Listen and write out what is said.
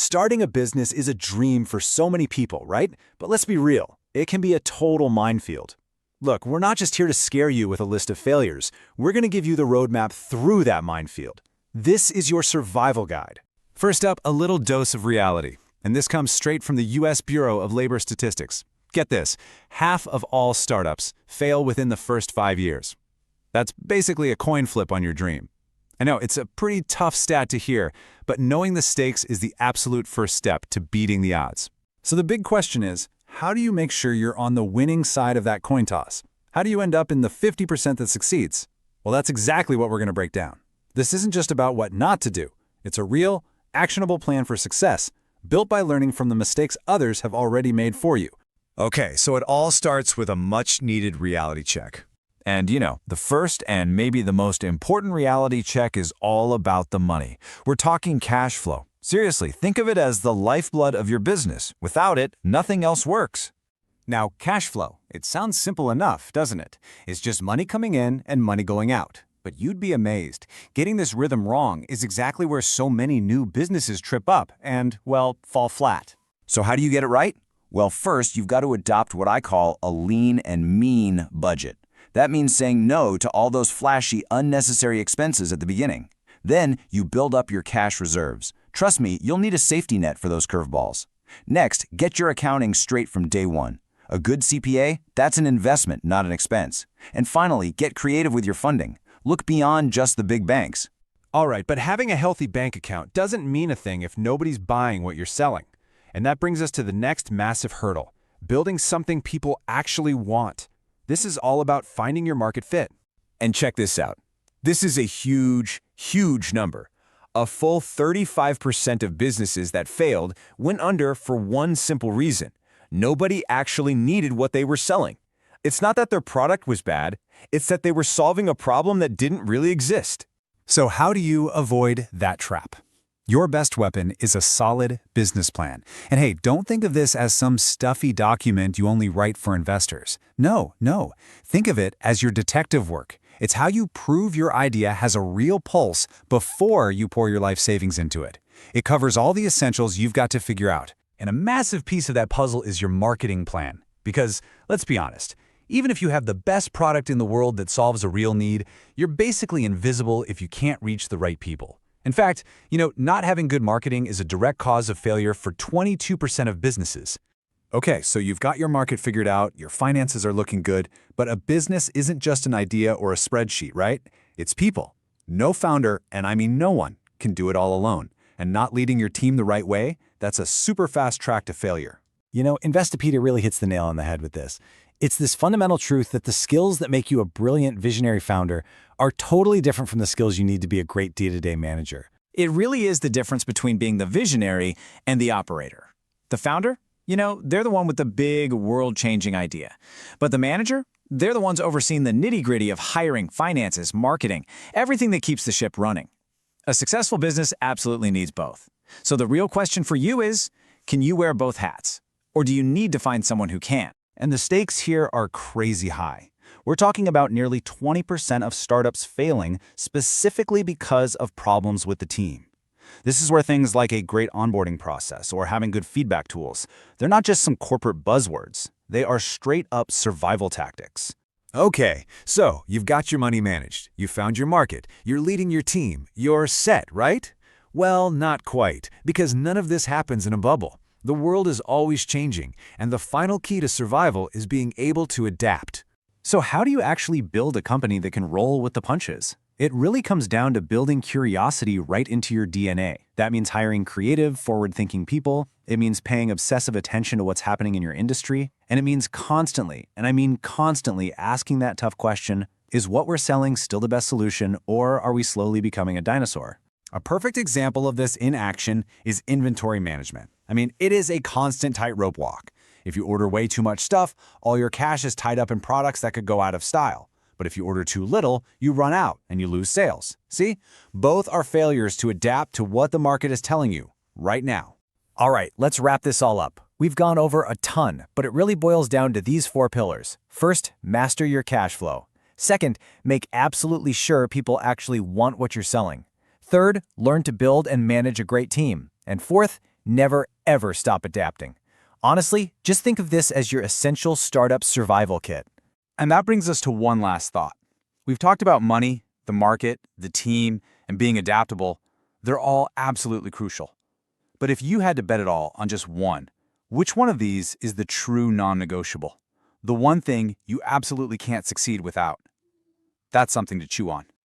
Starting a business is a dream for so many people, right? But let's be real, it can be a total minefield. Look, we're not just here to scare you with a list of failures. We're going to give you the roadmap through that minefield. This is your survival guide. First up, a little dose of reality. And this comes straight from the U.S. Bureau of Labor Statistics. Get this, half of all startups fail within the first 5 years. That's basically a coin flip on your dream. I know, it's a pretty tough stat to hear, but knowing the stakes is the absolute first step to beating the odds. So the big question is, how do you make sure you're on the winning side of that coin toss? How do you end up in the 50% that succeeds? Well, that's exactly what we're going to break down. This isn't just about what not to do. It's a real, actionable plan for success, built by learning from the mistakes others have already made for you. Okay, so it all starts with a much-needed reality check. And the first and maybe the most important reality check is all about the money. We're talking cash flow. Seriously, think of it as the lifeblood of your business. Without it, nothing else works. Now, cash flow, it sounds simple enough, doesn't it? It's just money coming in and money going out. But you'd be amazed. Getting this rhythm wrong is exactly where so many new businesses trip up and, well, fall flat. So how do you get it right? Well, first, you've got to adopt what I call a lean and mean budget. That means saying no to all those flashy, unnecessary expenses at the beginning. Then you build up your cash reserves. Trust me, you'll need a safety net for those curveballs. Next, get your accounting straight from day one. A good CPA, that's an investment, not an expense. And finally, get creative with your funding. Look beyond just the big banks. All right, but having a healthy bank account doesn't mean a thing if nobody's buying what you're selling. And that brings us to the next massive hurdle, building something people actually want. This is all about finding your market fit. And check this out. This is a huge, huge number. A full 35% of businesses that failed went under for one simple reason. Nobody actually needed what they were selling. It's not that their product was bad, it's that they were solving a problem that didn't really exist. So how do you avoid that trap? Your best weapon is a solid business plan. And hey, don't think of this as some stuffy document you only write for investors. No. Think of it as your detective work. It's how you prove your idea has a real pulse before you pour your life savings into it. It covers all the essentials you've got to figure out. And a massive piece of that puzzle is your marketing plan. Because, let's be honest, even if you have the best product in the world that solves a real need, you're basically invisible if you can't reach the right people. In fact, not having good marketing is a direct cause of failure for 22% of businesses. Okay, so you've got your market figured out, your finances are looking good, but a business isn't just an idea or a spreadsheet, right? It's people. No founder, and I mean no one, can do it all alone. And not leading your team the right way, that's a super fast track to failure. Investopedia really hits the nail on the head with this. It's this fundamental truth that the skills that make you a brilliant visionary founder are totally different from the skills you need to be a great day-to-day manager. It really is the difference between being the visionary and the operator. The founder, they're the one with the big world-changing idea. But the manager, they're the ones overseeing the nitty-gritty of hiring, finances, marketing, everything that keeps the ship running. A successful business absolutely needs both. So the real question for you is, can you wear both hats? Or do you need to find someone who can? And the stakes here are crazy high. We're talking about nearly 20% of startups failing specifically because of problems with the team. This is where things like a great onboarding process or having good feedback tools, they're not just some corporate buzzwords. They are straight-up survival tactics. Okay, so you've got your money managed, you found your market, you're leading your team, you're set, right? Well, not quite, because none of this happens in a bubble. The world is always changing, and the final key to survival is being able to adapt. So how do you actually build a company that can roll with the punches? It really comes down to building curiosity right into your DNA. That means hiring creative, forward-thinking people. It means paying obsessive attention to what's happening in your industry. And it means constantly, and I mean constantly, asking that tough question, is what we're selling still the best solution, or are we slowly becoming a dinosaur? A perfect example of this in action is inventory management. It is a constant tightrope walk. If you order way too much stuff, all your cash is tied up in products that could go out of style. But if you order too little, you run out and you lose sales. See? Both are failures to adapt to what the market is telling you right now. All right, let's wrap this all up. We've gone over a ton, but it really boils down to these 4 pillars. First, master your cash flow. Second, make absolutely sure people actually want what you're selling. Third, learn to build and manage a great team. And fourth, Never, ever stop adapting. Honestly, just think of this as your essential startup survival kit. And that brings us to one last thought. We've talked about money, the market, the team, and being adaptable. They're all absolutely crucial. But if you had to bet it all on just one, which one of these is the true non-negotiable? The one thing you absolutely can't succeed without? That's something to chew on.